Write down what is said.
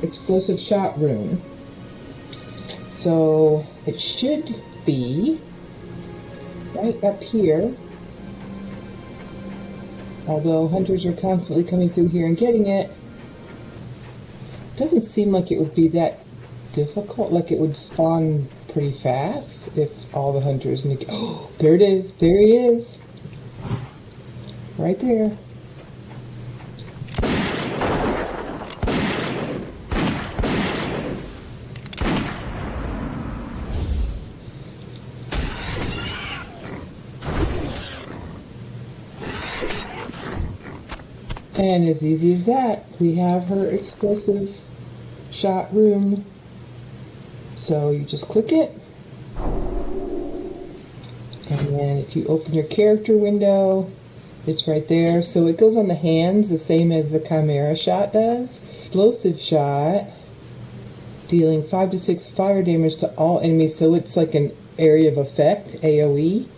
explosive shot rune. So it should be right up here. Although hunters are constantly coming through here and getting it, doesn't seem like it would be that difficult. Like it would spawn pretty fast if all the hunters need. Oh, there it is. There he is. Right there. And as easy as that, we have her explosive shot room. So you just click it. And then if you open your character window, it's right there. So it goes on the hands, the same as the Chimera shot does. Explosive shot, dealing 5 to 6 fire damage to all enemies. So it's like an area of effect, AoE.